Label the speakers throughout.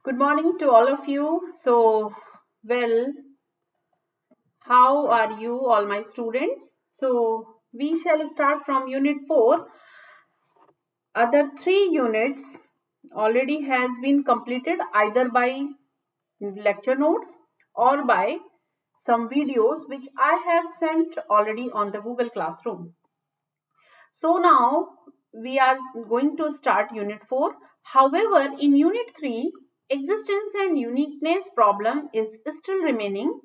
Speaker 1: Good morning to all of you. Well, how are you, all my students? We shall start from Unit 4. Other 3 units already has been completed either by lecture notes or by some videos which I have sent already on the Google Classroom. So now we are going to start Unit 4. However, in Unit 3, existence and uniqueness problem is still remaining.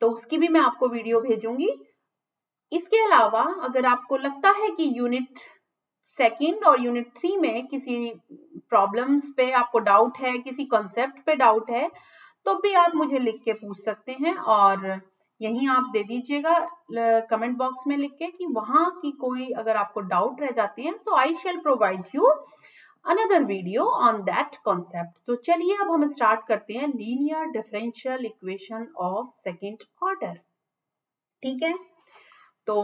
Speaker 1: तो उसकी भी मैं आपको video भेजूंगी. इसके अलावा अगर आपको लगता है कि यूनिट 2 और यूनिट 3 में किसी प्रॉब्लम्स पे आपको डाउट है, किसी कॉन्सेप्ट पे डाउट है, तो भी आप मुझे लिख के पूछ सकते हैं और यहीं आप दे दीजिएगा कमेंट बॉक्स में लिख के कि वहां की कोई अगर आपको डाउट रह जाती है, so I shall provide you another video on that concept. तो चलिए अब हम स्टार्ट करते हैं linear differential equation of second order. ठीक है, तो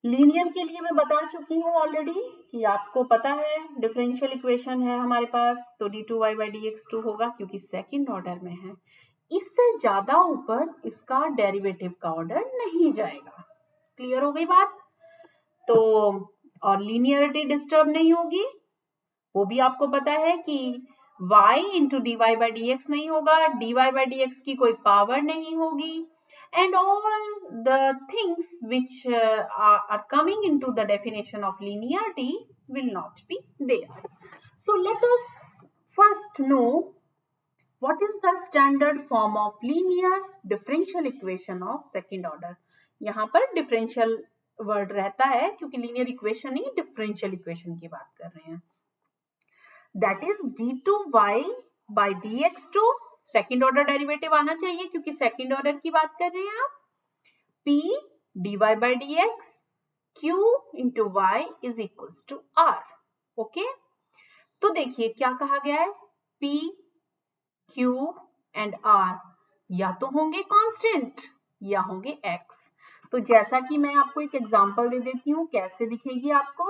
Speaker 1: लीनियर के लिए मैं बता चुकी हूँ ऑलरेडी कि आपको पता है डिफरेंशियल इक्वेशन है हमारे पास, तो d2y/dx2 होगा क्योंकि सेकंड ऑर्डर में है. इससे ज्यादा ऊपर इसका डेरिवेटिव का ऑर्डर नहीं जाएगा. क्लियर हो गई बात? तो और लीनियरिटी डिस्टर्ब नहीं होगी, वो भी आपको पता है कि y इंटू dy/dx नहीं होगा, dy/dx की कोई पावर नहीं होगी, and all the things which are coming into the definition of linearity will not be there. So let us first know what is the standard form of linear differential equation of second order. यहाँ पर differential word रहता है क्योंकि linear equation ही differential equation की बात कर रहे हैं. That is d2y/dx2. Second order derivative आना चाहिए क्योंकि सेकेंड ऑर्डर की बात कर रहे हैं आप. p dy/dx q into y is equals to r. Okay, तो देखिए क्या कहा गया है, p q एंड r या तो होंगे कांस्टेंट या होंगे x. तो जैसा कि मैं आपको एक एग्जांपल दे देती हूँ, कैसे दिखेगी आपको,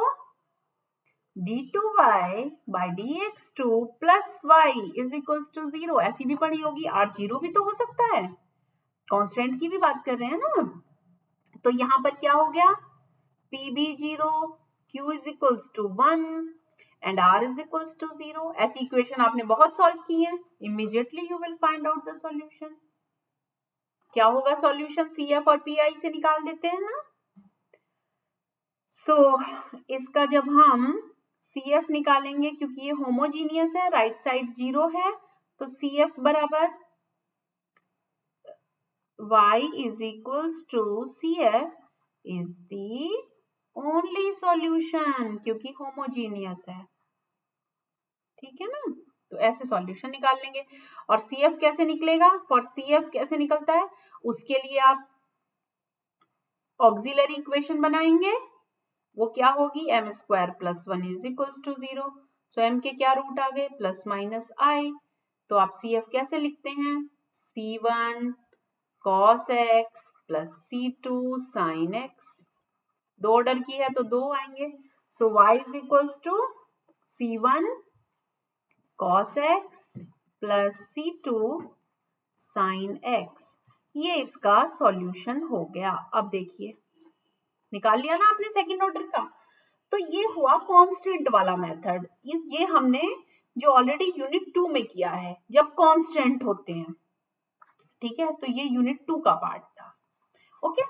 Speaker 1: d2y/dx2 plus y is equals to 0. ऐसी भी पढ़ी होगी, r0 भी तो हो सकता है, कांस्टेंट की भी बात कर रहे हैं ना. तो यहाँ पर क्या हो गया, p भी 0, q is equals to 1 and r is equals to 0. ऐसी इक्वेशन आपने बहुत सॉल्व की है. Immediately you will find out the solution. क्या होगा सॉल्यूशन, CF और PI से निकाल देते हैं ना. इसका जब हम CF निकालेंगे, क्योंकि ये होमोजीनियस है, राइट साइड 0 है, तो CF बराबर y is equals to CF is the only solution क्योंकि होमोजीनियस है. ठीक है ना, तो ऐसे सॉल्यूशन निकाल लेंगे. और CF कैसे निकलेगा, फॉर CF कैसे निकलता है, उसके लिए आप ऑक्सिलरी इक्वेशन बनाएंगे. वो क्या होगी, m² plus 1 is equals to 0. So m के क्या रूट आ गए, प्लस माइनस i. तो आप CF कैसे लिखते हैं, C1 cos x plus C2 sin x. दो ऑर्डर की है तो दो आएंगे. So y is equals to C1 cos x plus C2 sin x. ये इसका सॉल्यूशन हो गया. अब देखिए, निकाल लिया ना आपने सेकंड ऑर्डर का. तो ये हुआ कांस्टेंट वाला मेथड. ये हमने जो ऑलरेडी यूनिट 2 में किया है जब कांस्टेंट होते हैं. ठीक है, तो ये यूनिट 2 का पार्ट था. ओके,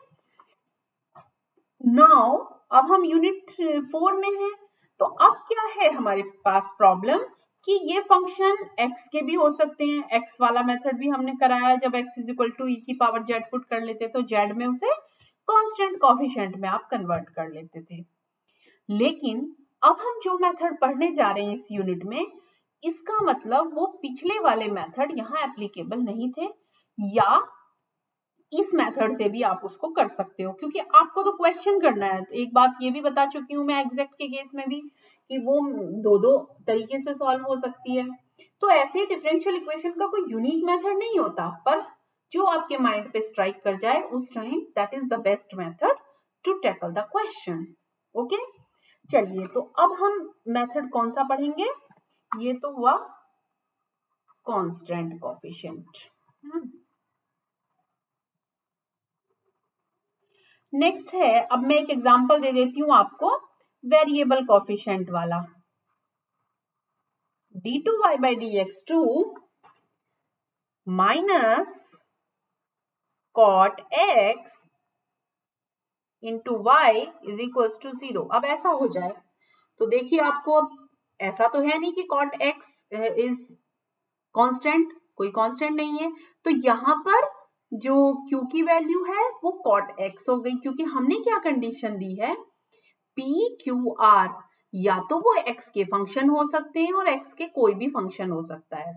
Speaker 1: नाउ अब हम यूनिट 4 में हैं. तो अब क्या है हमारे पास प्रॉब्लम कि ये फंक्शन x के भी हो सकते हैं. x वाला मेथड भी हमने कराया, जब x is equal to e की पावर z पुट कर लेते तो z में उसे कांस्टेंट कोएफिशिएंट में आप कन्वर्ट कर लेते थे. लेकिन अब हम जो मेथड पढ़ने जा रहे हैं इस यूनिट में, इसका मतलब वो पिछले वाले मेथड यहाँ एप्लीकेबल नहीं थे, या इस मेथड से भी आप उसको कर सकते हो क्योंकि आपको तो क्वेश्चन करना है. तो एक बात ये भी बता चुकी हूँ मैं एग्जैक्ट के केस में भी कि वो दो तरीके से सॉल्व हो सकती है. तो ऐसे डिफरेंशियल इक्वेशन का कोई यूनिक मेथड नहीं होता, पर जो आपके माइंड पे स्ट्राइक कर जाए उस time that is the best method to tackle the question. Okay, चलिए, तो अब हम मेथड कौन सा पढ़ेंगे, ये तो हुआ कांस्टेंट कोफिशिएंट। नेक्स्ट है, अब मैं एक एग्जांपल दे देती हूँ आपको वेरिएबल कोफिशिएंट वाला। d2y by dx2 minus cot x into y is equal to 0। अब ऐसा हो जाए तो देखिए, आपको ऐसा तो है नहीं कि cot x इज कांस्टेंट, कोई कांस्टेंट नहीं है, तो यहाँ पर जो q की वैल्यू है वो cot x हो गई, क्योंकि हमने क्या कंडीशन दी है, p q r या तो वो x के फंक्शन हो सकते हैं और x के कोई भी फंक्शन हो सकता है,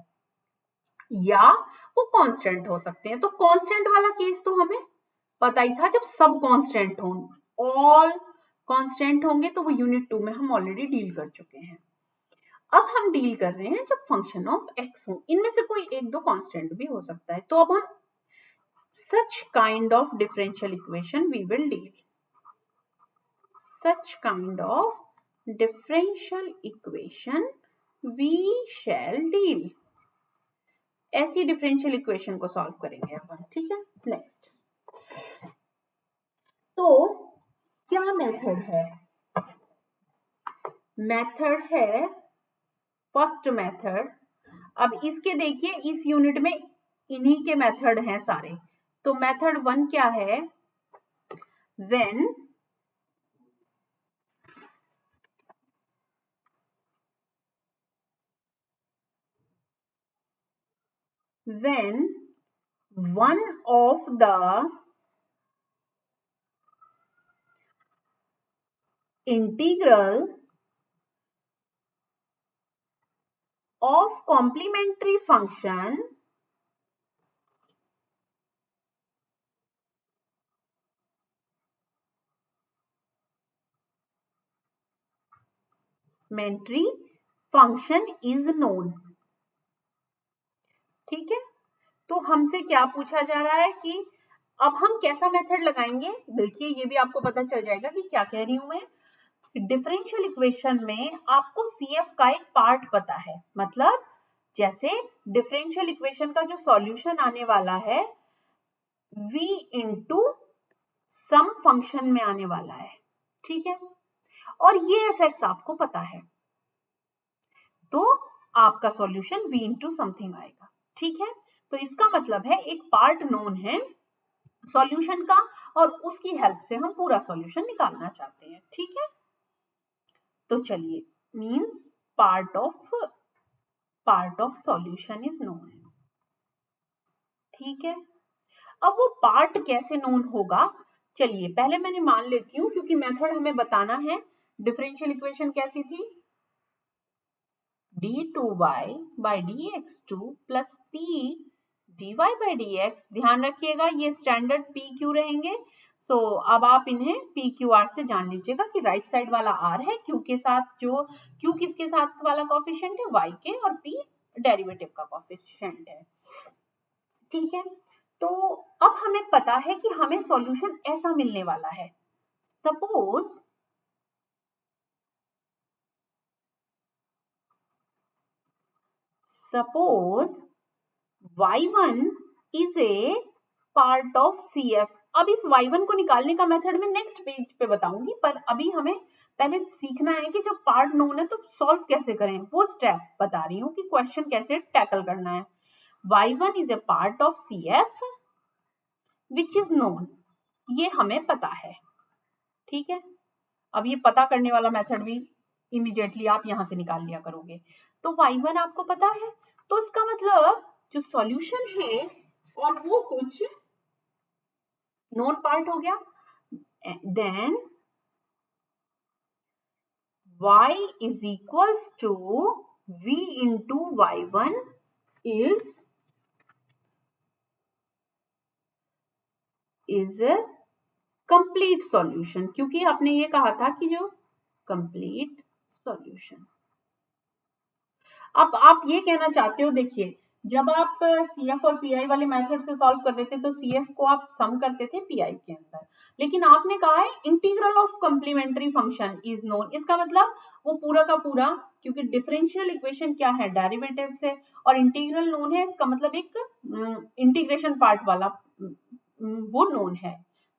Speaker 1: या वो कांस्टेंट हो सकते हैं। तो कांस्टेंट वाला केस तो हमें पता ही था, जब सब कांस्टेंट हों, ऑल कांस्टेंट होंगे, तो वो यूनिट 2 में हम ऑलरेडी डील कर चुके हैं। अब हम डील कर रहे हैं जब फंक्शन ऑफ x हो, इनमें से कोई एक दो कांस्टेंट भी हो सकता है। तो अब हम such kind of differential equation we will deal, such kind of differential equation we shall deal, ऐसी डिफरेंशियल इक्वेशन को सॉल्व करेंगे अपन, ठीक है। नेक्स्ट, तो क्या मेथड है, मेथड है फर्स्ट मेथड। अब इसके देखिए, इस यूनिट में इन्हीं के मेथड हैं सारे। तो मेथड 1 क्या है, when one of the integral of complementary function complementary function is known, ठीक है। तो हमसे क्या पूछा जा रहा है कि अब हम कैसा मेथड लगाएंगे, देखिए ये भी आपको पता चल जाएगा कि क्या कह रही हूं मैं। डिफरेंशियल इक्वेशन में आपको CF का एक पार्ट पता है, मतलब जैसे डिफरेंशियल इक्वेशन का जो सॉल्यूशन आने वाला है v इंटू सम फंक्शन में आने वाला है, ठीक है, और ये एफएक्स आपको पता है, तो आपका सॉल्यूशन v इंटू समथिंग आएगा, ठीक है। तो इसका मतलब है एक पार्ट नोन है सॉल्यूशन का, और उसकी हेल्प से हम पूरा सॉल्यूशन निकालना चाहते हैं, ठीक है। तो चलिए, means part of solution is known, ठीक है। अब वो पार्ट कैसे नोन होगा, चलिए पहले मैंने मान लेती हूँ, क्योंकि मेथड हमें बताना है। डिफरेंशियल इक्वेशन कैसी थी, d2y by dx2 plus p dy by dx, ध्यान रखिएगा ये स्टैंडर्ड pq रहेंगे। सो अब आप इन्हें pqr से जान लीजिएगा कि राइट साइड वाला r है, q के साथ, जो q किसके साथ वाला कोफिशिएंट है, y के, और p डेरिवेटिव का कोफिशिएंट है, ठीक है। तो अब हमें पता है कि हमें सॉल्यूशन ऐसा मिलने वाला है। Suppose y1 is a part of CF। अब इस y1 को निकालने का मेथड मैं नेक्स्ट पेज पे बताऊंगी, पर अभी हमें पहले सीखना है कि जब पार्ट नोन है तो सॉल्व कैसे करें, वो स्टेप बता रही हूँ कि क्वेश्चन कैसे टैकल करना है। y1 is a part of CF which is known, ये हमें पता है, ठीक है। अब ये पता करने वाला मेथड भी इमीडिएटली आप यहां से निकाल लिया करोगे। तो y1 आपको पता है, तो इसका मतलब जो सॉल्यूशन है और वो कुछ नोन पार्ट हो गया। Then y is equals to v into y1 is a complete solution, क्योंकि आपने ये कहा था कि जो कंप्लीट सॉल्यूशन। अब आप ये कहना चाहते हो, देखिए जब आप CF और PI वाले मेथड से सॉल्व कर रहे थे तो CF को आप सम करते थे PI के अंदर, लेकिन आपने कहा है integral of complementary function is known, इसका मतलब वो पूरा का पूरा, क्योंकि डिफरेंशियल इक्वेशन क्या है, डेरिवेटिव से, और इंटीग्रल नोन है, इसका मतलब एक इंटीग्रेशन पार्ट वाला वो नोन है।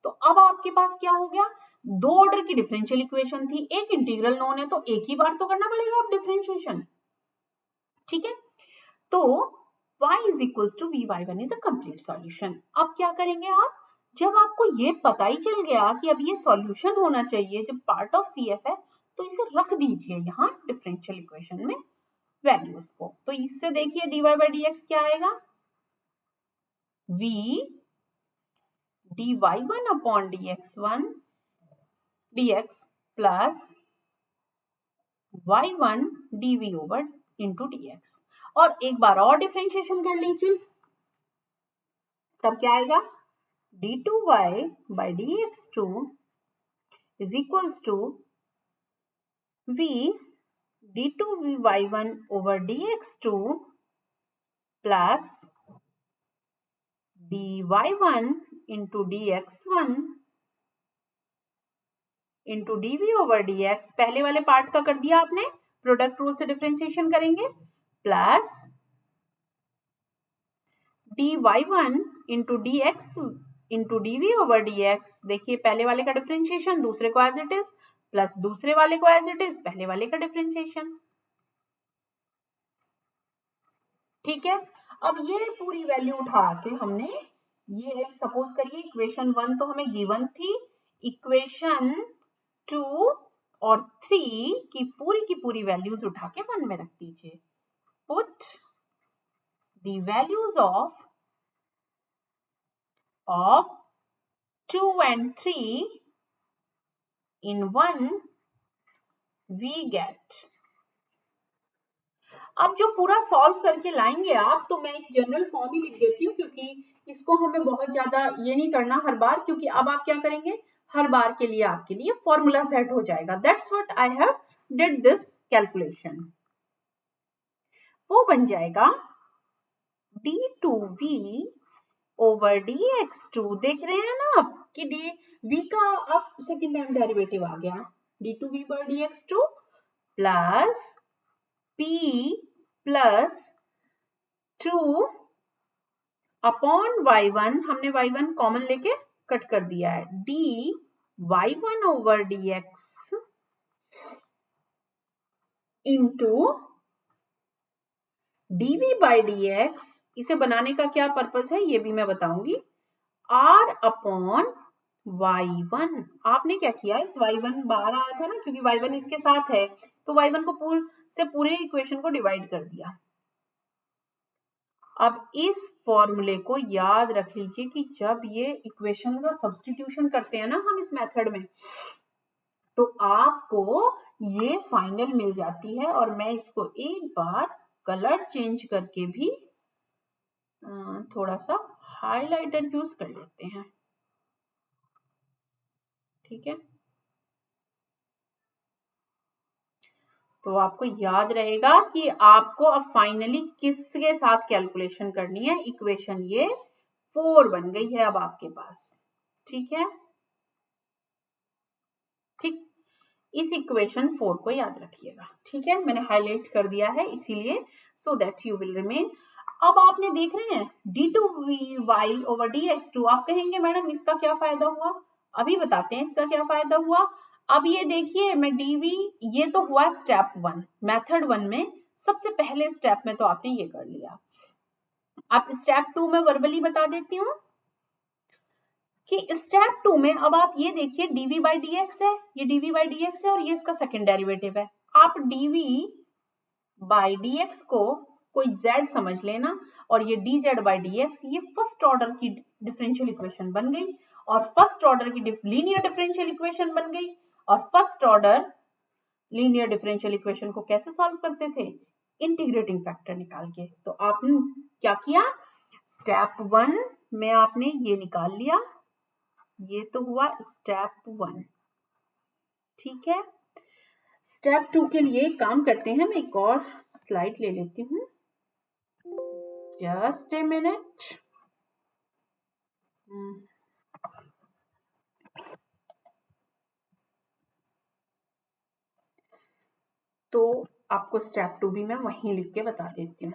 Speaker 1: तो अब आपके पास क्या हो गया, दो ऑर्डर की डिफरेंशियल इक्वेशन थी, एक इंटीग्रल नोन है, तो एक ही बार तो करना पड़ेगा आप डिफरेंशिएशन, ठीक है। तो y is equals to vy1 is a complete solution। अब क्या करेंगे आप, जब आपको ये पता ही चल गया कि अब ये सॉल्यूशन होना चाहिए, जब पार्ट ऑफ CF है, तो इसे रख दीजिए यहाँ डिफरेंशियल इक्वेशन में वैल्यूज को। तो इससे देखिए dy by dx क्या आएगा, v dy1 upon dx plus y1 dv over into dx। और एक बार और डिफरेंशिएशन कर लीजिए, तब क्या आएगा, d2y by dx2 is equals to v d2y1 over dx2 plus dy1 into dx1 into dv over dx, पहले वाले पार्ट का कर दिया आपने, प्रोडक्ट रूल से डिफरेंशिएशन करेंगे, plus dy1 into dx into dv over dx, देखिए पहले वाले का डिफरेंशिएशन दूसरे को एज इट इज, प्लस दूसरे वाले को एज इट इज पहले वाले का डिफरेंशिएशन, ठीक है। अब ये पूरी वैल्यू उठा के हमने, ये सपोज करिए इक्वेशन 1 तो हमें गिवन थी, इक्वेशन 2 और 3 की पूरी वैल्यूज उठा के 1 में रख दीजिए। Put the values of 2 and 3 in 1 we get। अब जो पूरा सॉल्व करके लाएंगे आप, तो मैं एक जनरल फॉर्म ही लिख देती हूँ, क्योंकि इसको हमें बहुत ज्यादा ये नहीं करना हर बार, क्योंकि अब आप क्या करेंगे, हर बार के लिए आपके लिए फॉर्मूला सेट हो जाएगा। That's what I have did this calculation. वो बन जाएगा d2v ओवर dx2, देख रहे हैं ना आप कि v का अब सेकेंड टाइम डेरिवेटिव आ गया, d2v पर dx2 plus p plus 2 upon y1, हमने y1 कॉमन लेके कट कर दिया है, dy y1 over dx into dv by dx। इसे बनाने का क्या पर्पस है ये भी मैं बताऊंगी, r अपॉन y1। आपने क्या किया, इस y1 बाहर आया था ना, क्योंकि y1 इसके साथ है, तो y1 को पूरे इक्वेशन को डिवाइड कर दिया। अब इस फॉर्मूले को याद रख लीजिए कि जब ये इक्वेशन का सब्स्टिट्यूशन करते हैं ना हम इस मेथड में, तो आपको ये फाइनल मिल जाती है। और मैं इसको एक बार कलर चेंज करके भी थोड़ा सा हाइलाइटर यूज कर लेते हैं, ठीक है। तो आपको याद रहेगा कि आपको अब फाइनली किसके साथ कैलकुलेशन करनी है। इक्वेशन ये 4 बन गई है अब आपके पास, ठीक है। ठीक, इस इक्वेशन 4 को याद रखिएगा, ठीक है। मैंने हाईलाइट कर दिया है इसीलिए, so that you will remain. अब आपने देख रहे हैं d2y ओवर dx2, आप कहेंगे मैडम इसका क्या फायदा हुआ, अभी बताते हैं इसका क्या फायदा हुआ। अब ये देखिए मैं dv, ये तो हुआ स्टेप 1 मेथड 1 में, सबसे पहले स्टेप में तो आपने ये कर लिया। अब स्टेप 2 में वर्बली बता देती हूँ कि स्टेप 2 में अब आप ये देखिए dv बाई dx है, ये dv बाई dx है और ये इसका सेकेंड डेरिवेटिव है। आप dv बाई dx को कोई z समझ लेना, और ये dz बाई dx ये फर्स्ट ऑर्डर की डिफरेंशियल इक्वेशन बन गई, और फर्स्ट ऑर्डर की लीनियर डिफरेंशियल इक्वेशन बन गई। और first order linear differential equation को कैसे सॉल्व करते थे, इंटीग्रेटिंग फैक्टर निकाल के। तो आपने क्या किया, स्टेप 1 में आपने ये निकाल लिया, ये तो हुआ स्टेप 1, ठीक है। स्टेप 2 के लिए काम करते हैं, मैं एक और स्लाइड ले लेती हूँ। Just a minute. तो आपको स्टेप 2 भी मैं वहीं लिख के बता देती हूँ।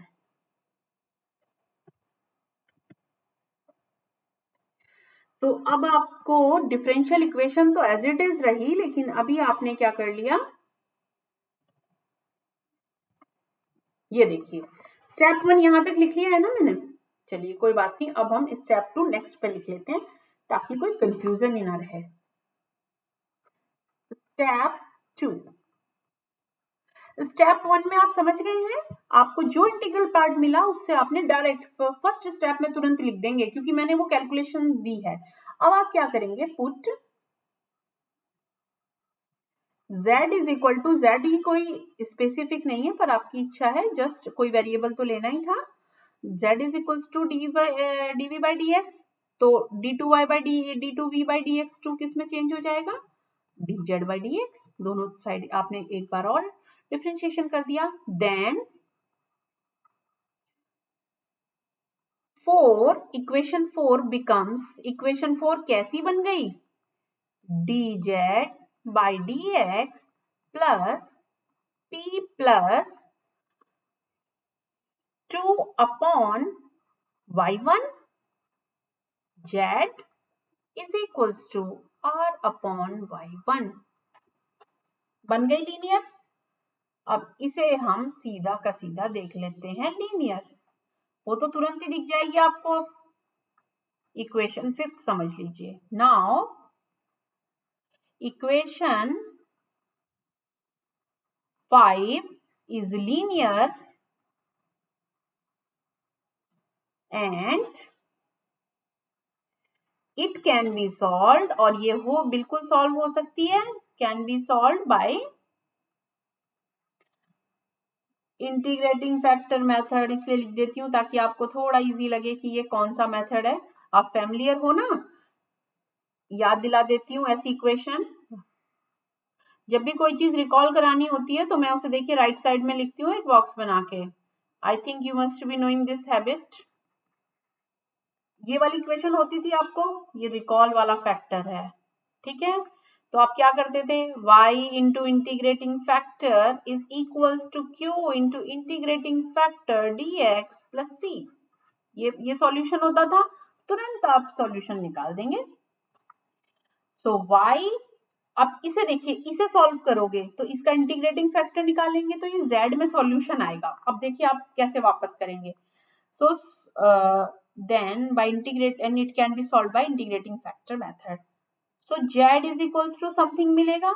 Speaker 1: तो अब आपको डिफरेंशियल इक्वेशन तो एज इट इज रही, लेकिन अभी आपने क्या कर लिया, ये देखिए स्टेप 1 यहां तक लिख लिया है ना मैंने। चलिए कोई बात नहीं, अब हम स्टेप 2 नेक्स्ट पे लिख लेते हैं ताकि कोई कंफ्यूजन ही ना रहे। स्टेप 2, स्टेप 1 में आप समझ गए हैं, आपको जो इंटीग्रल पार्ट मिला उससे आपने डायरेक्ट फर्स्ट स्टेप में तुरंत लिख देंगे क्योंकि मैंने वो कैलकुलेशन दी है। अब आप क्या करेंगे, put z is equal to, z ही कोई स्पेसिफिक नहीं है पर आपकी इच्छा है, जस्ट कोई वेरिएबल तो लेना ही था। z is equal to d v by d x, तो d2y by d2v by d x two किस में चेंज हो जाएगा, dz बाई डी एक्स। दोनों साइड आपने एक बार और डिफरेंशिएशन कर दिया। देन 4, इक्वेशन 4 बिकम्स, इक्वेशन 4 कैसी बन गई, dz by d x plus p plus 2 upon y1 z is equals to r upon y1। बन गई लीनियर। अब इसे हम सीधा का सीधा देख लेते हैं लीनियर, वो तो तुरंत ही दिख जाएगी आपको। इक्वेशन 5 समझ लीजिए। Now equation 5 is linear and it can be solved, और ये हो बिल्कुल सॉल्व हो सकती है, can be solved by integrating factor method. इसलिए लिख देती हूँ ताकि आपको थोड़ा इजी लगे कि ये कौन सा मेथड है, आप फैमिलियर हो ना। याद दिला देती हूँ ऐसी इक्वेशन, जब भी कोई चीज रिकॉल करानी होती है तो मैं उसे देखिए राइट साइड में लिखती हूँ एक बॉक्स बना के। I think you must be knowing this habit. ये वाली इक्वेशन होती थी आपको, ये रिकॉल वाला फैक्टर है, ठीक है। तो आप क्या करते थे, y into integrating factor is equals to q into integrating factor dx plus c। ये सॉल्यूशन होता था, तुरंत आप सॉल्यूशन निकाल देंगे। सो y, अब इसे देखिए, इसे सॉल्व करोगे तो इसका इंटीग्रेटिंग फैक्टर निकालेंगे तो ये z में सॉल्यूशन आएगा। अब देखिए आप कैसे वापस करेंगे। सो then by integrate, and it can be solved by integrating factor method. So z is equals to something मिलेगा।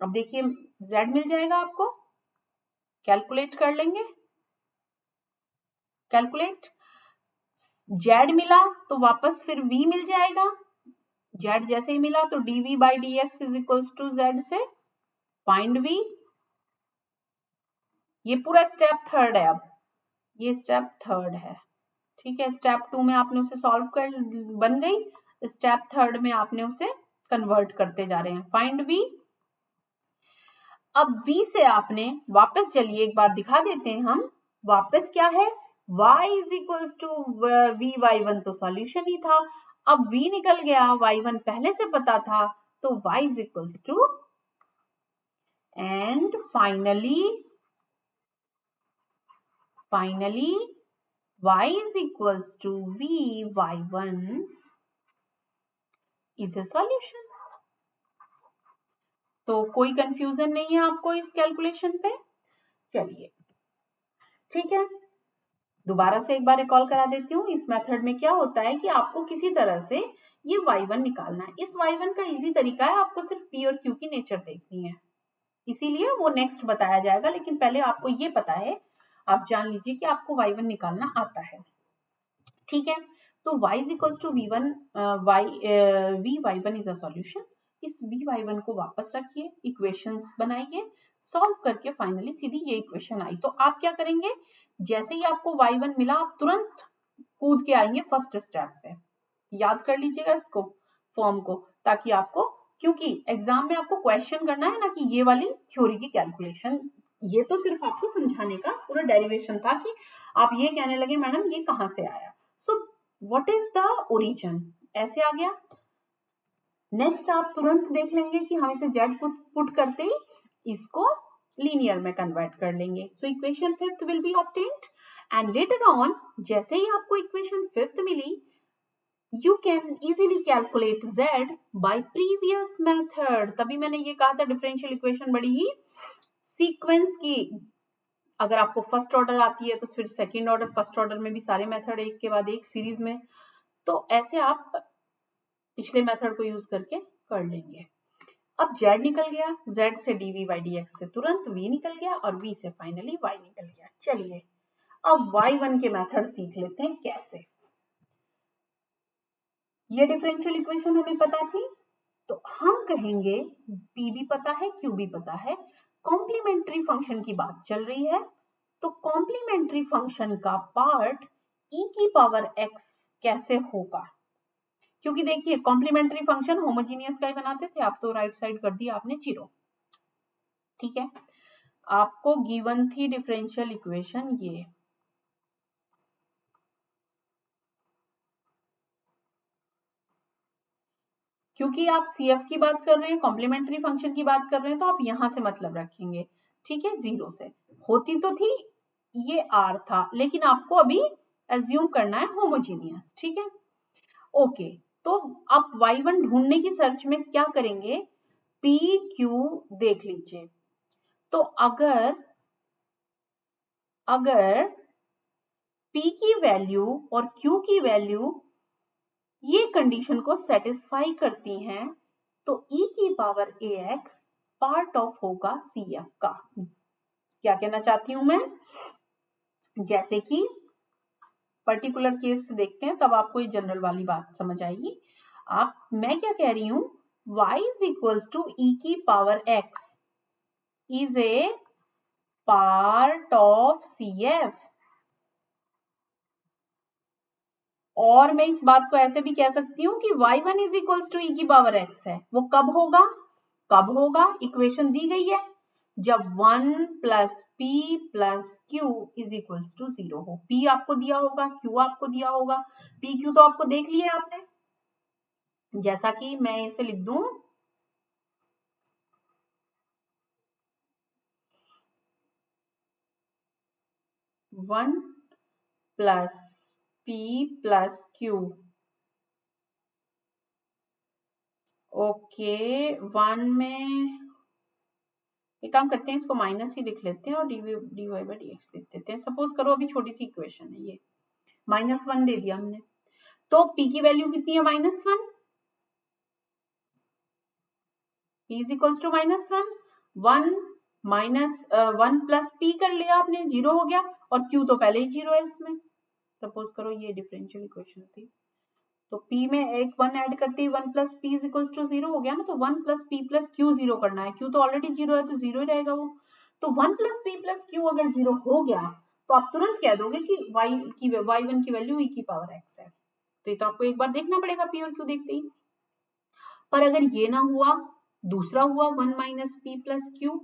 Speaker 1: अब देखिए z मिल जाएगा आपको, कैलकुलेट कर लेंगे, कैलकुलेट। z मिला तो वापस फिर v मिल जाएगा, z जैसे ही मिला तो dv by dx is equals to z से फाइंड v। ये पूरा स्टेप थर्ड है, अब ये स्टेप थर्ड है, ठीक है। स्टेप 2 में आपने उसे सॉल्व कर, बन गई। स्टेप थर्ड में आपने उसे कन्वर्ट करते जा रहे हैं, फाइंड v। अब v से आपने वापस, चलिए एक बार दिखा देते हैं हम, वापस क्या है, y is equals to v y1 तो सॉल्यूशन ही था, अब v निकल गया, y1 पहले से पता था तो y is equals to, and finally y is equals to v y1 is a solution। तो कोई कंफ्यूजन नहीं है आपको इस कैलकुलेशन पे। चलिए ठीक है, दोबारा से एक बार रिकॉल करा देती हूँ। इस मेथड में क्या होता है कि आपको किसी तरह से ये y1 निकालना है। इस y1 का इजी तरीका है, आपको सिर्फ p और q की नेचर देखनी है, इसीलिए वो नेक्स्ट बताया जाएगा, लेकिन पहले आपको ये पता है, आप जान लीजिए कि आपको y1 निकालना आता है, ठीक है। तो y is equals to v1 v y1 is a solution। इस v y1 को वापस रखिए, इक्वेशंस बनाइए, सॉल्व करके फाइनली सीधी ये इक्वेशन आई। तो आप क्या करेंगे, जैसे ही आपको y1 मिला आप तुरंत कूद के आएंगे फर्स्ट स्टेप पे। याद कर लीजिएगा इसको, फॉर्म को, ताकि आपको, क्योंकि एग्जाम में आपको क्वेश्चन करना है ना कि ये वाली थ्योरी की कैलकुलेशन, ये तो सिर्फ आपको समझाने का पूरा डेरिवेशन था कि आप ये कहने लगे मैडम ये कहां से आया। So what is the origin, ऐसे आ गया। नेक्स्ट आप तुरंत देख लेंगे कि हम इसे जेड पुट करते ही इसको लीनियर में कन्वर्ट कर लेंगे। So equation fifth will be obtained and later on जैसे ही आपको इक्वेशन फिफ्थ मिली you can easily calculate z by previous method। तभी मैंने ये कहा था डिफरेंशियल इक्वेशन बड़ी ही सीक्वेंस की, अगर आपको फर्स्ट ऑर्डर आती है तो फिर सेकंड ऑर्डर, फर्स्ट ऑर्डर में भी सारे मेथड एक के बाद एक सीरीज में, तो ऐसे आप पिछले मेथड को यूज करके कर लेंगे। अब z निकल गया, z से dv by dx से तुरंत v निकल गया और v से फाइनली y निकल गया। चलिए अब y1 के मेथड सीख लेते हैं कैसे। ये डिफरेंशियल इक्वेशन हमें पता थी, तो हम कहेंगे p भी पता है, q भी पता है, कॉम्प्लीमेंट्री फंक्शन की बात चल रही है, तो कॉम्प्लीमेंट्री फंक्शन का पार्ट e की पावर x कैसे होगा, क्योंकि देखिए कॉम्प्लीमेंट्री फंक्शन होमोजीनियस का ही बनाते थे, आप तो राइट साइड कर दिया आपने 0। ठीक है, आपको गिवन थी डिफरेंशियल इक्वेशन ये, क्योंकि आप CF की बात कर रहे हैं, कॉम्प्लीमेंट्री फंक्शन की बात कर रहे हैं, तो आप यहां से मतलब रखेंगे। ठीक है, 0 से होती तो थी ये R था, लेकिन आपको अभी एज्यूम करना है होमोजीनियस। ठीक है, ओके, तो आप y1 ढूंढने की सर्च में क्या करेंगे, p q देख लीजिए। तो अगर p की वैल्यू और q की वैल्यू ये कंडीशन को सेटिस्फाई करती हैं, तो e की पावर ax पार्ट ऑफ होगा CF का। क्या कहना चाहती हूं मैं, जैसे कि पर्टिकुलर केस से देखते हैं तब आपको ये जनरल वाली बात समझ आएगी। मैं क्या कह रही हूं, y is equals to e की power x is a part of CF। और मैं इस बात को ऐसे भी कह सकती हूँ कि y1 is equals to e की पावर x है। वो कब होगा, इक्वेशन दी गई है जब 1 plus p plus q is equals to 0 हो। p आपको दिया होगा, q आपको दिया होगा, p q तो आपको देख लिया आपने, जैसा कि मैं इसे लिख दूं 1 plus p plus q। Okay, 1 में एक काम करते हैं, इसको माइनस ही लिख लेते हैं और dy by dx लिख देते हैं। सपोज करो अभी छोटी सी इक्वेशन है ये, -1 दे दिया हमने, तो p की वैल्यू कितनी है, -1, p is equals to -1, 1 plus p कर लिया आपने, 0 हो गया, और q तो पहले ही 0 है इसमें। सपोज करो ये डिफरेंशियल इक्वेशन थी, तो p में एक 1 ऐड करते ही 1 plus p is equals to 0 हो गया ना, तो 1 प्लस p प्लस q 0 करना है, q तो ऑलरेडी 0 है तो 0 ही रहेगा वो। तो 1 प्लस p प्लस q अगर 0 हो गया तो आप तुरंत कह दोगे कि y1 की वैल्यू e की पावर x है। तो ये तो आपको एक बार देखना पड़ेगा p और q देखते ही। पर अगर ये ना हुआ, दूसरा हुआ 1 माइनस p प्लस q,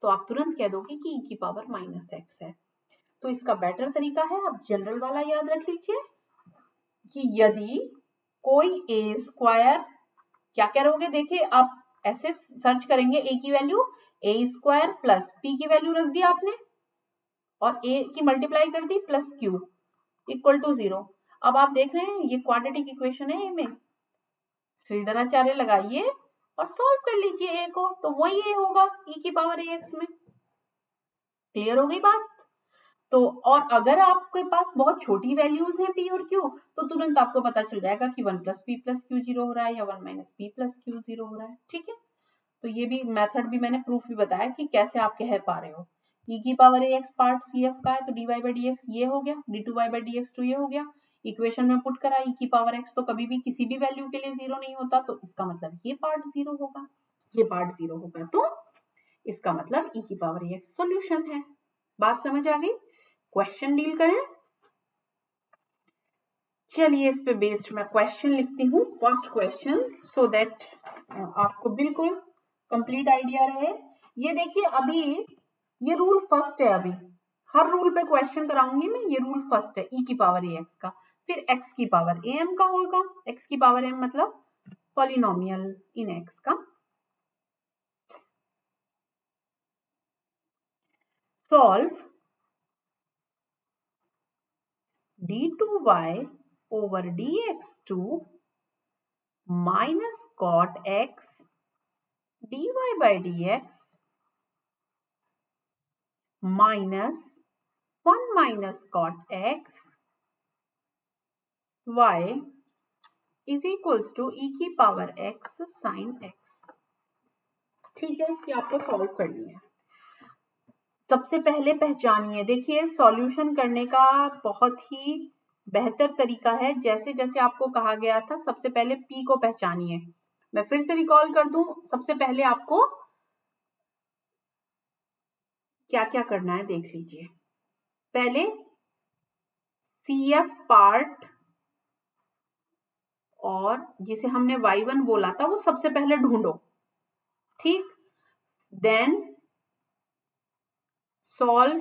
Speaker 1: तो आप तुरंत कह दोगे कि e की पावर -x है। तो इसका बेटर तरीका है, आप जनरल वाला याद रख लीजिए कि यदि कोई a स्क्वायर, क्या करोगे, देखिए आप ऐसे सर्च करेंगे a की value, a square plus p की वैल्यू रख दी आपने और a की मल्टीप्लाई कर दी प्लस q इक्वल टू 0। अब आप देख रहे हैं ये क्वाड्रेटिक इक्वेशन है, a में श्रीधराचार्य लगाइए और सॉल्व कर लीजिए a को, तो वही a होगा e की पावर ax में। क्लियर हो गई बात। तो और अगर आपके पास बहुत छोटी वैल्यूज हैं p और q, तो तुरंत आपको पता चल जाएगा कि 1 प्लस p प्लस q 0 हो रहा है या 1 माइनस p प्लस q 0 हो रहा है। ठीक है, तो ये भी मेथड भी मैंने प्रूफ भी बताया कि कैसे आप कह पा रहे हो। e की पावर ax पार्ट CF का है, तो dy by dx ये हो गया, d2y by dx तो ये हो गया, इक्वेशन में पुट करा e की पावर x तो कभी भी किसी भी वैल्यू के लिए 0 नहीं होता, तो इसका मतलब ये पार्ट 0 होगा, ये पार्ट 0 होगा, तो इसका मतलब e की पावर ax सॉल्यूशन है। बात समझ आ गई। क्वेश्चन डील करें, चलिए इस पे बेस्ड मैं क्वेश्चन लिखती हूँ, फर्स्ट क्वेश्चन, सो दैट आपको बिल्कुल कंप्लीट आइडिया रहे। ये देखिए अभी ये रूल फर्स्ट है, अभी हर रूल पे क्वेश्चन कराऊंगी मैं। ये रूल फर्स्ट है e की पावर ax का, फिर x की पावर am का होगा। x की पावर m मतलब पॉलिनोमियल इन x का। Solve d2y over dx2 minus cot x dy by dx minus 1 minus cot x y is equals to e की पावर x sin x। ठीक है, ये आपको सॉल्व करनी है। सबसे पहले पहचानिए, देखिए सॉल्यूशन करने का बहुत ही बेहतर तरीका है, जैसे जैसे आपको कहा गया था सबसे पहले p को पहचानिए। मैं फिर से रिकॉल कर दूं, सबसे पहले आपको क्या क्या करना है देख लीजिए। पहले CF पार्ट और जिसे हमने y1 बोला था वो सबसे पहले ढूंढो, ठीक। Then solve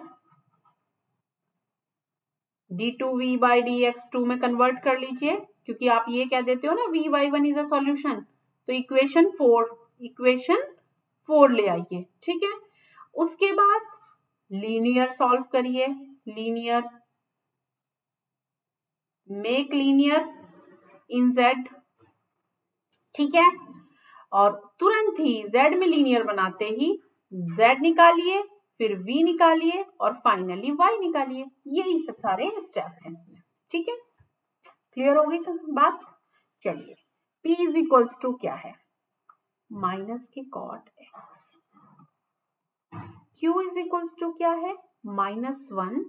Speaker 1: d2v by dx2 में कन्वर्ट कर लीजिए, क्योंकि आप ये क्या देते हो ना vy1 इज अ सॉल्यूशन, तो इक्वेशन 4 ले आइए, ठीक है। उसके बाद लीनियर सॉल्व करिए, लीनियर मेक लीनियर इन z, ठीक है। और तुरंत ही z में लीनियर बनाते ही z निकालिए, फिर v निकालिए और फाइनली y निकालिए। यही सब सारे स्टेप हैं इसमें, ठीक है। क्लियर होगी बात? चलिए p इज इक्वल्स टू क्या है, माइनस के cot x, q is equals to क्या है, -1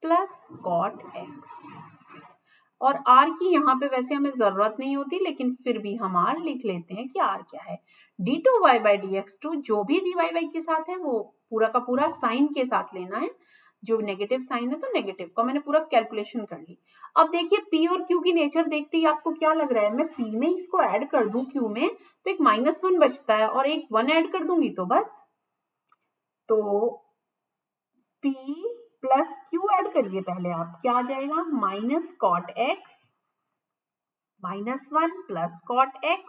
Speaker 1: प्लस कॉट x। और r की यहाँ पे वैसे हमें जरूरत नहीं होती, लेकिन फिर भी हम r लिख लेते हैं कि r क्या है। d2y by dx2 जो भी dy के साथ है वो पूरा का पूरा साइन के साथ लेना है, जो नेगेटिव साइन है तो नेगेटिव का मैंने पूरा कैलकुलेशन कर ली। अब देखिए p और q की नेचर देखते ही आपको क्या लग रहा है, मैं p में इसको ऐड कर दूं q में तो एक -1 बचता है और एक 1 ऐड कर दूंगी तो बस, तो p प्लस q ऐड करिए पहले आप, क्या आ जाएगा minus cot x -1 plus cot x,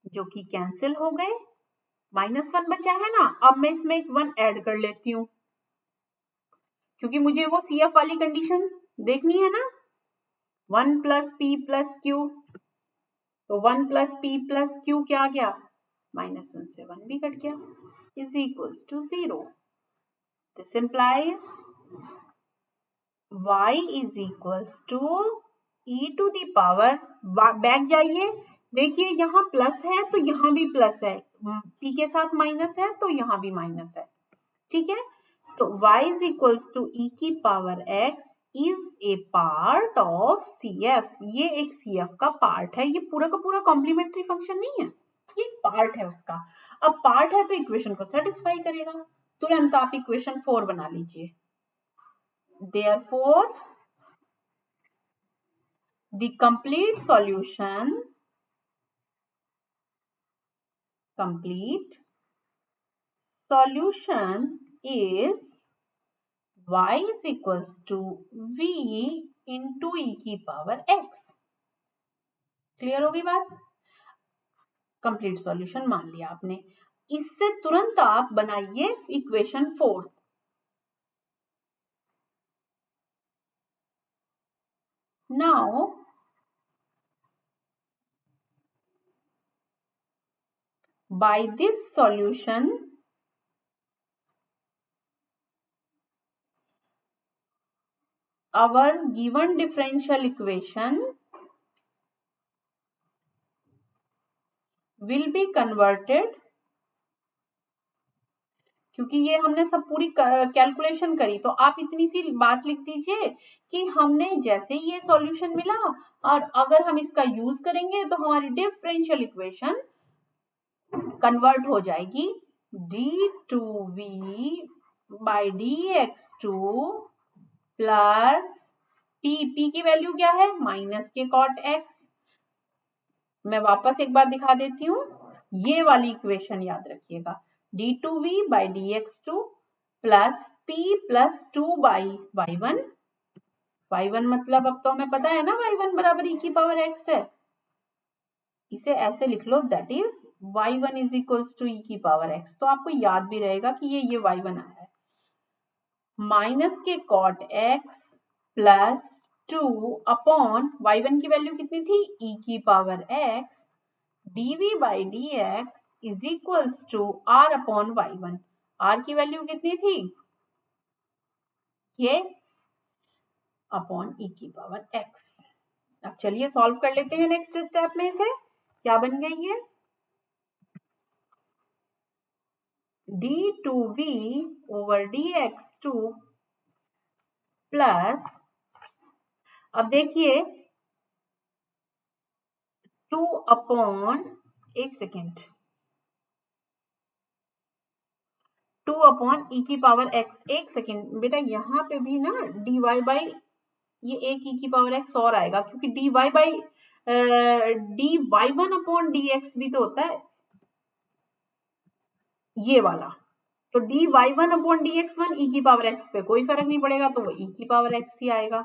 Speaker 1: जो कि कैंसिल हो गए, -1 बचा है ना। अब मैं इसमें एक 1 ऐड कर लेती हूँ, क्योंकि मुझे वो CF वाली कंडीशन देखनी है ना। 1 प्लस p प्लस q, तो 1 प्लस p प्लस q क्या आ गया, -1 से 1 भी कट गया, is equals to 0। This implies y is equals to e to the power, back जाइए, देखिए यहाँ प्लस है तो यहाँ भी प्लस है, p के साथ माइनस है तो यहाँ भी माइनस है, ठीक है। तो y is equals to e की power x is a part of CF, ये एक CF का पार्ट है, ये पूरा का पूरा कॉम्प्लीमेंट्री फंक्शन नहीं है, ये पार्ट है उसका। अब पार्ट है तो इक्वेशन को सेटिस्फाई करेगा, तुरंत आप इक्वेशन 4 बना लीजिए। Therefore, the complete solution is y is equals to v into e की पावर x। क्लियर होगी बात? कंप्लीट सॉल्यूशन मान लिया आपने। इससे तुरंत आप बनाइए equation 4। Now by this solution our given differential equation will be converted, क्योंकि ये हमने सब पूरी कैलकुलेशन करी, तो आप इतनी सी बात लिख दीजिए कि हमने जैसे ये सॉल्यूशन मिला और अगर हम इसका यूज करेंगे तो हमारी डिफरेंशियल इक्वेशन कन्वर्ट हो जाएगी d2v by dx2 plus p की वैल्यू क्या है, माइनस के कॉट x। मैं वापस एक बार दिखा देती हूँ, ये वाली इक्वेशन याद रखिएगा, d2v by dx2 plus p plus 2/y1। y1 मतलब अब तो हमें पता है ना y1 बराबर e की पावर x है, इसे ऐसे लिख लो, that is y1 is equals to e की पावर x। तो आपको याद भी रहेगा कि ये y1 आया है। माइनस के cot x plus 2 upon y1 की वैल्यू कितनी थी, e की power x, dv by dx is equals to r upon y1। r की वैल्यू कितनी थी, ये अपॉन e की पावर x। अब चलिए सॉल्व कर लेते हैं नेक्स्ट स्टेप में इसे। क्या बन गई है, d2v ओवर dx2 प्लस, अब देखिए 2 अपॉन, एक सेकेंड, 2 अपॉन e की पावर x। एक सेकेंड बेटा, यहाँ पे भी ना dy बाई ये एक e की पावर x और आएगा, क्योंकि dy by dy1 upon dx भी तो होता है ये वाला। तो dy1 अपॉन dx1 e की पावर x पे कोई फर्क नहीं पड़ेगा, तो वो e की पावर x ही आएगा।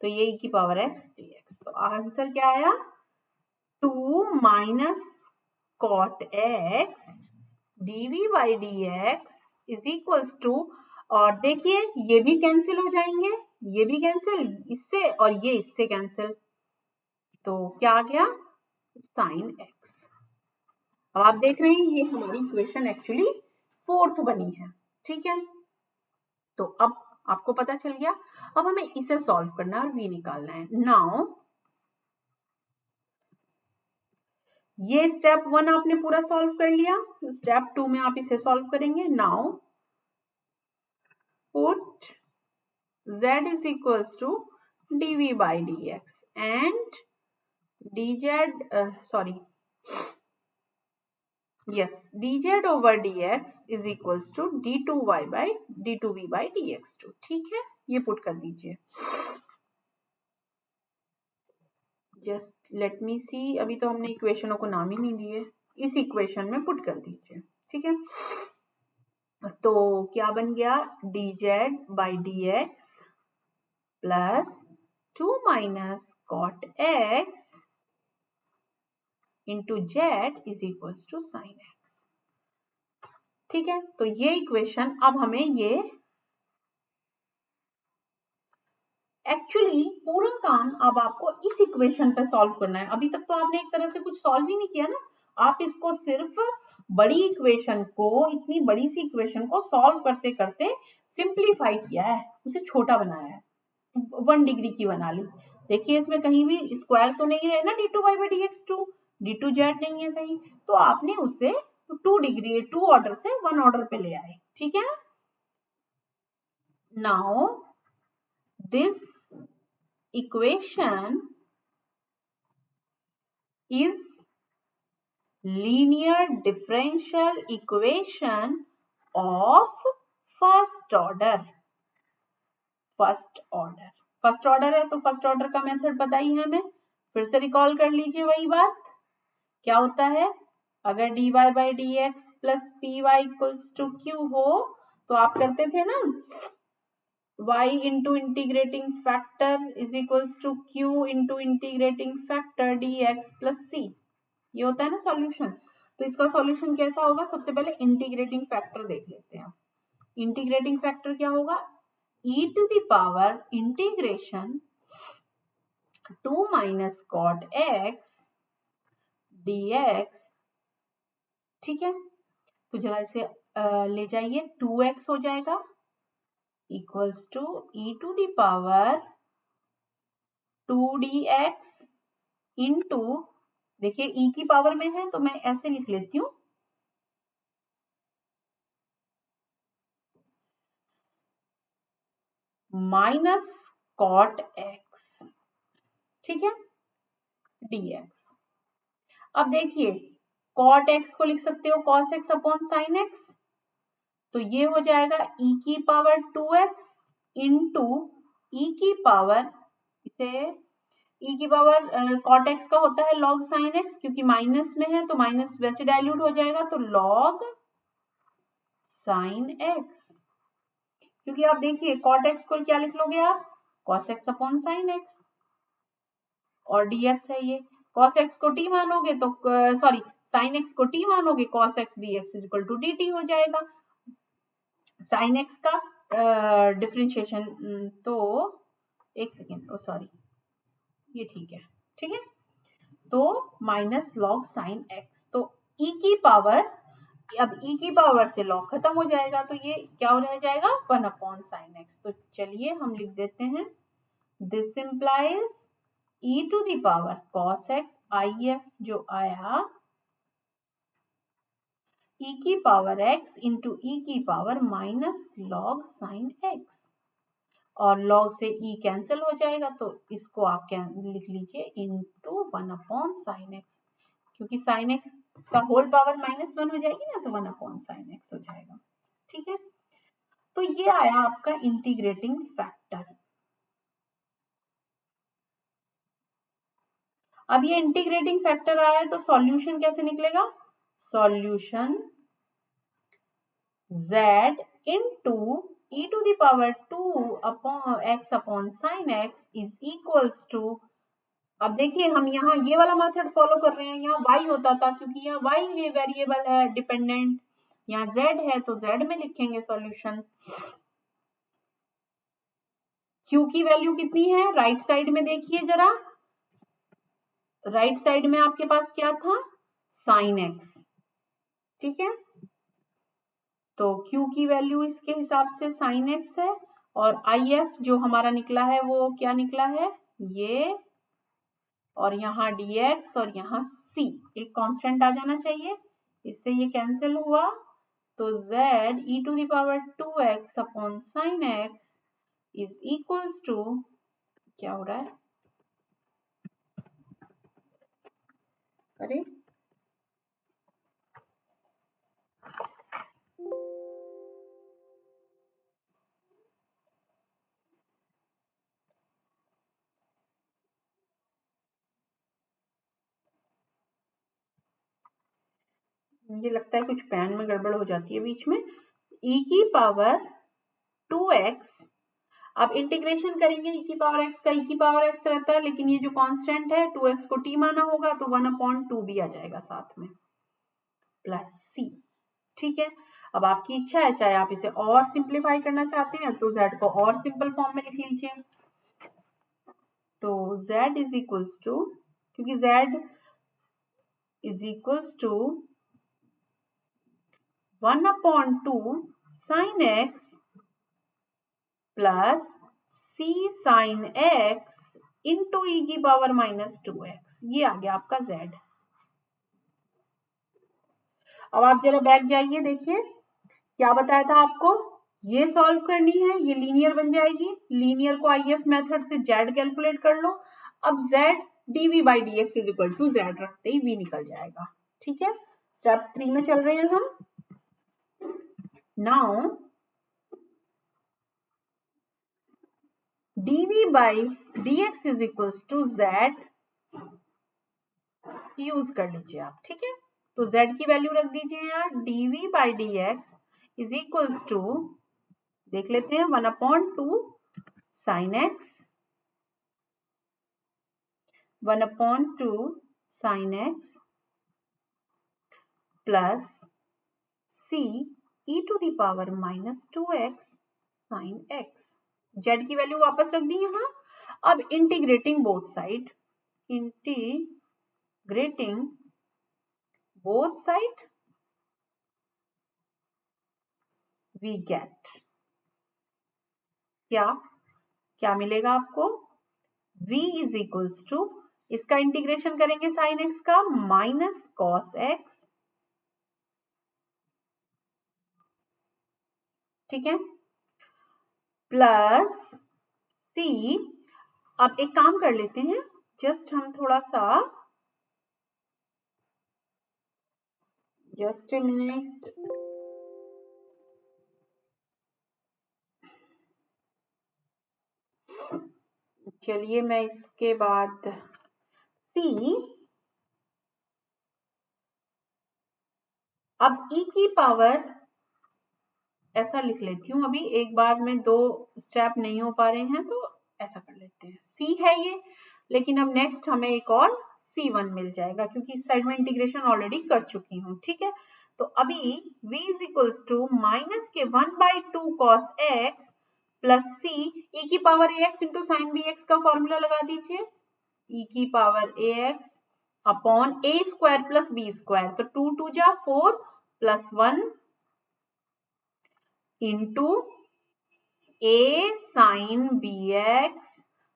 Speaker 1: तो ये e की पावर x dx, तो आंसर क्या आया, 2 minus cot x dv by dx is equals to, और देखिए ये भी कैंसिल हो जाएंगे, ये भी कैंसिल इससे और ये इससे कैंसिल, तो क्या आ गया, साइन x। अब आप देख रहे हैं ये हमारी इक्वेशन एक्चुअली फोर्थ बनी है, ठीक है। तो अब आपको पता चल गया, अब हमें इसे सॉल्व करना है और v निकालना है। नाउ ये स्टेप 1 आपने पूरा सॉल्व कर लिया, स्टेप 2 में आप इसे सॉल्व करेंगे। Now put z is equals to dv by dx and dz dz over dx is equals to d2y by d2v by dx2। ठीक है, ये पुट कर दीजिए। जस्ट लेट मी सी, अभी तो हमने इक्वेशनों को नाम ही नहीं दिए, इस इक्वेशन में पुट कर दीजिए, ठीक है। तो क्या बन गया, dz by dx plus 2 minus cot x into z is equals to sine x. ठीक है, तो ये इक्वेशन, अब हमें ये एक्चुअली पूरा काम अब आपको इस इक्वेशन पे सॉल्व करना है। अभी तक तो आपने एक तरह से कुछ सॉल्व ही नहीं किया ना, आप इसको सिर्फ बड़ी इक्वेशन को, इतनी बड़ी सी इक्वेशन को सॉल्व करते करते सिंप्लीफाई किया है, उसे छोटा बनाया है, 1 डिग्री की बना ली। देखिए इसमें कहीं भी स्क्वायर तो नहीं है ना, d2y by dx2, d2z नहीं है कहीं, तो आपने उसे 2 डिग्री 2 ऑर्डर से 1 ऑर्डर पे ले आए, ठीक है। Now this equation is linear differential equation of first order। First order है तो फर्स्ट ऑर्डर का मेथड पता ही है हमें, फिर से रिकॉल कर लीजिए वही बात। क्या होता है, अगर dy by d x plus p y equals to q हो तो आप करते थे ना, y into integrating factor is equals to q into integrating factor dx plus c, ये होता है ना सॉल्यूशन। तो इसका सॉल्यूशन कैसा होगा, सबसे पहले इंटीग्रेटिंग फैक्टर देख लेते हैं। इंटीग्रेटिंग फैक्टर क्या होगा, e to the power integration 2 minus cot x dx, ठीक है। तो जरा इसे ले जाइए, 2x हो जाएगा equals to e to the power 2dx into, देखिए e की पावर में है तो मैं ऐसे लिख लेती हूँ, माइनस कॉट x, ठीक है, dx। अब देखिए कॉट x को लिख सकते हो cos x upon sine x, तो ये हो जाएगा e की पावर 2x इंटू e की पावर, इसे e की पावर cot x का होता है log sin x, क्योंकि माइनस में है तो माइनस वैसे डाइल्यूट हो जाएगा, तो log sin x क्योंकि आप देखिए कॉट एक्स को क्या लिख लोगे आप, cos x upon sine x, और dx है ये, cos x को t मानोगे तो सॉरी sin x को t मानोगे, cos x dx is equal to dt हो जाएगा। sin x का डिफरेंशिएशन तो एक सेकेंड, ओ सॉरी ये ठीक है, ठीक है, तो माइनस लॉग साइन एक्स, तो e की पावर, अब e की पावर से लॉग खत्म हो जाएगा तो ये क्या हो रह जाएगा 1 अपॉन साइन एक्स। तो चलिए हम लिख देते हैं this implies e to the power cos x if जो आया e की पावर x इंटू e की power minus log sine x, और log से e कैंसिल हो जाएगा तो इसको आप लिख लीजिए इंटू 1 अपॉन साइन एक्स, क्योंकि साइन एक्स का होल पावर -1 हो जाएगी ना, तो 1 अपॉन साइन एक्स हो जाएगा। ठीक है, तो ये आया आपका इंटीग्रेटिंग फैक्टर। अब ये इंटीग्रेटिंग फैक्टर आया है तो सॉल्यूशन कैसे निकलेगा, solution z into e to the power 2 upon x upon sin x is equals to, अब देखिए हम यहाँ ये वाला मेथड फॉलो कर रहे हैं, यहाँ y होता था क्योंकि यहाँ y ये वेरिएबल है डिपेंडेंट, यहाँ z है तो z में लिखेंगे सॉल्यूशन। q की वैल्यू कितनी है, राइट साइड में देखिए जरा, राइट साइड में आपके पास क्या था sin x, ठीक है, तो q की वैल्यू इसके हिसाब से sin x है, और if जो हमारा निकला है वो क्या निकला है ये, और यहाँ dx और यहाँ c एक कांस्टेंट आ जाना चाहिए, इससे ये कैंसिल हुआ, तो z e to the power 2x upon sine x is equals to, क्या हो रहा है, अरे मुझे लगता है कुछ पेन में गड़बड़ हो जाती है बीच में, e की पावर 2x, अब इंटीग्रेशन करेंगे e की पावर x का, e की पावर x रहता है लेकिन ये जो कांस्टेंट है 2x को t माना होगा तो 1/2 भी आ जाएगा साथ में, प्लस c, ठीक है। अब आपकी इच्छा है, चाहे आप इसे और सिंप्लीफाई करना चाहते हैं तो z को और सिंपल फॉर्म में लिख लीजिए, तो z इज इक्वल्स टू, क्योंकि z is equals to 1/2 sine x plus c sine x into e की पावर -2x, ये आ गया आपका z। अब आप जरा बैक जाइए, देखिए क्या बताया था आपको, ये सॉल्व करनी है, ये लीनियर बन जाएगी, लीनियर को आईएफ मेथड से z कैलकुलेट कर लो, अब z dv by dx is equal to z रखते ही v निकल जाएगा, ठीक है। स्टेप 3 में चल रहे हैं हम, now dv by dx is equal to z use कर लीजिए आप, ठीक है, तो z की वैल्यू रख दीजिए यहाँ, dv by dx is equals to, देख लेते हैं 1/2 sine x, 1/2 sine x plus c e to the power -2x sine x, z की वैल्यू वापस रख दी यहाँ। अब integrating both side, integrating both side we get, क्या क्या मिलेगा आपको, v इज इक्वल्स टू, इसका इंटीग्रेशन करेंगे साइन x का माइनस कॉस x, ठीक है, प्लस c, अब एक काम कर लेते हैं, जस्ट हम थोड़ा सा, जस्ट ए मिनट, चलिए मैं इसके बाद c, अब e की पावर ऐसा लिख लेती हूँ। अभी एक बार में 2 स्टेप नहीं हो पा रहे हैं तो ऐसा कर लेते हैं। C है ये, लेकिन अब नेक्स्ट हमें एक और C1 मिल जाएगा क्योंकि इस साइड में इंटीग्रेशन ऑलरेडी कर चुकी हूँ। ठीक है, तो अभी v is equals to minus के 1/2 cos x plus c e की power ax into sine bx का फॉर्मूला लगा दीजिए। e की power ax upon a square plus b square, तो 2 2 जा 4 plus 1 into a sine bx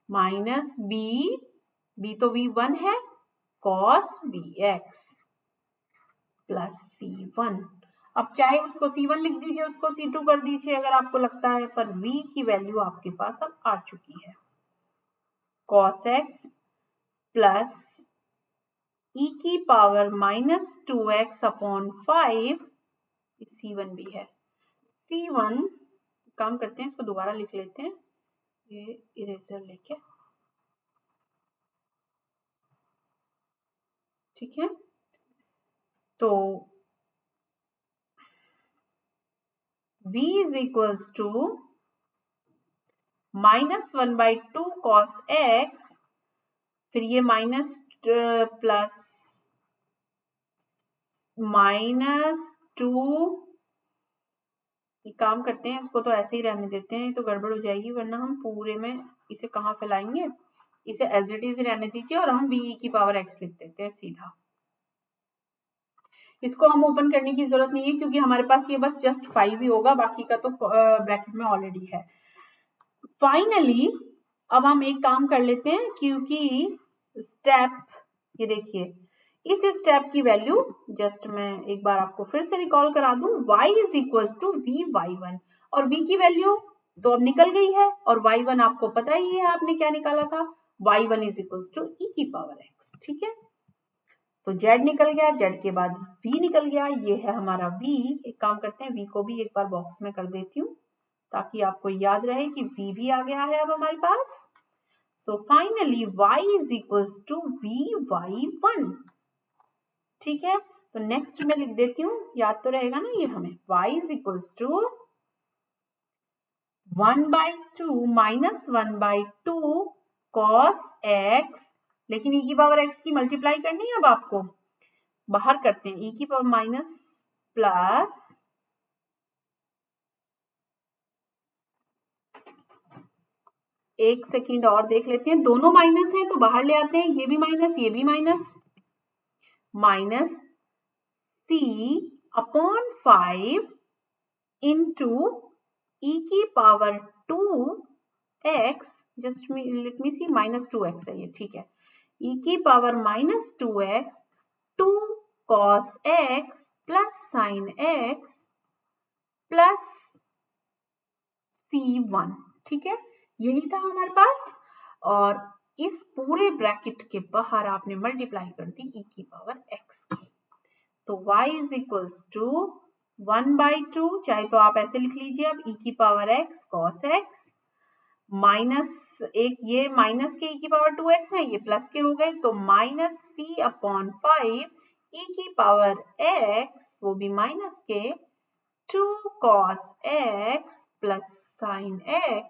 Speaker 1: minus b तो v1 है, cos bx प्लस c1। अब चाहे उसको c1 लिख दीजिए, उसको c2 कर दीजिए अगर आपको लगता है, पर v की वैल्यू आपके पास अब आ चुकी है। cos x प्लस e की power minus 2x upon 5, c1 भी है। c1 काम करते हैं, इसको दोबारा लिख लेते हैं, ये इरेजर लेके। ठीक है, तो v is equals to -1/2 cos x, फिर ये माइनस प्लस -2, ये काम करते हैं, इसको तो ऐसे ही रहने देते हैं, तो गड़बड़ हो जाएगी, वरना हम पूरे में इसे कहाँ फैलाएंगे। इसे एज इट इज रहने दीजिए और हम v की पावर x लिख देते हैं सीधा। इसको हम ओपन करने की जरूरत नहीं है क्योंकि हमारे पास ये बस जस्ट 5 ही होगा, बाकी का तो ब्रैकेट में ऑलरेडी है। फाइनली अब हम एक काम कर लेते हैं, क्योंकि स्टेप ये देखिए, इस स्टेप की वैल्यू जस्ट मैं एक बार आपको फिर से रिकॉल करा दूं, y is equals to v/y1, और v की वैल्यू तो अब निकल गई है, और y1 आपको पता ही है आपने क्या निकाला था, y1 is equals to e की पावर x। ठीक है, तो z निकल गया, z के बाद v निकल गया, ये है हमारा v। एक काम करते हैं, v को भी एक बार बॉक्स में कर देती हूँ ताकि आपको याद रहे कि v भी आ गया है अब हमारे पास। So finally y is equals to v/y1। ठीक है, तो नेक्स्ट में लिख देती हूँ, याद तो रहेगा ना ये हमें, y is equals to 1/2 minus 1/2 cos x, लेकिन e की पावर x की मल्टीप्लाई करनी है अब आपको, बाहर करते हैं, e की पावर माइनस प्लस एक सेकंड और देख लेते हैं, दोनों माइनस है तो बाहर ले आते हैं, ये भी माइनस ये भी minus, minus c upon 5 into e की power 2x, just let me see, minus 2x है ये, ठीक है, e की power minus 2x 2 cos x plus sine x plus c1। ठीक है, यही था हमारे पास, और इस पूरे ब्रैकेट के बाहर आपने मल्टीप्लाई कर दी e की पावर x की, तो y इज इक्वल्स टू 1/2, चाहे तो आप ऐसे लिख लीजिए अब, e की power x cos x minus एक, ये माइनस के e की पावर 2x है, ये प्लस के हो गए, तो माइनस c अपॉन 5 e की पावर x, वो भी माइनस के 2 cos x plus sine x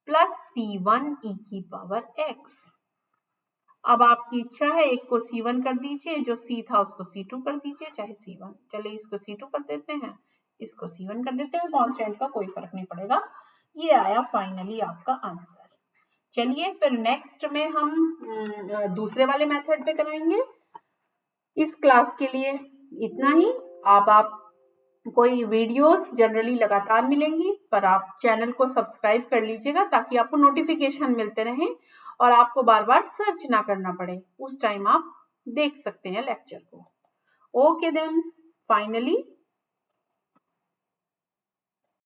Speaker 1: plus c1 e की पावर x। अब आपकी इच्छा है, एक को c1 कर दीजिए, जो c था उसको c2 कर दीजिए, चाहे c1, चलिए इसको c2 कर देते हैं, इसको c1 कर देते हैं, कांस्टेंट का कोई फर्क नहीं पड़ेगा। ये आया फाइनली आपका आंसर। चलिए फिर नेक्स्ट में हम दूसरे वाले मेथड पे कराएंगे। इस क्लास के लिए इतना ही। आप कोई वीडियोस जनरली लगातार मिलेंगी, पर आप चैनल को सब्सक्राइब कर लीजिएगा ताकि आपको नोटिफिकेशन मिलते रहें और आपको बार बार सर्च ना करना पड़े, उस टाइम आप देख सकते हैं लेक्चर को। Okay then, finally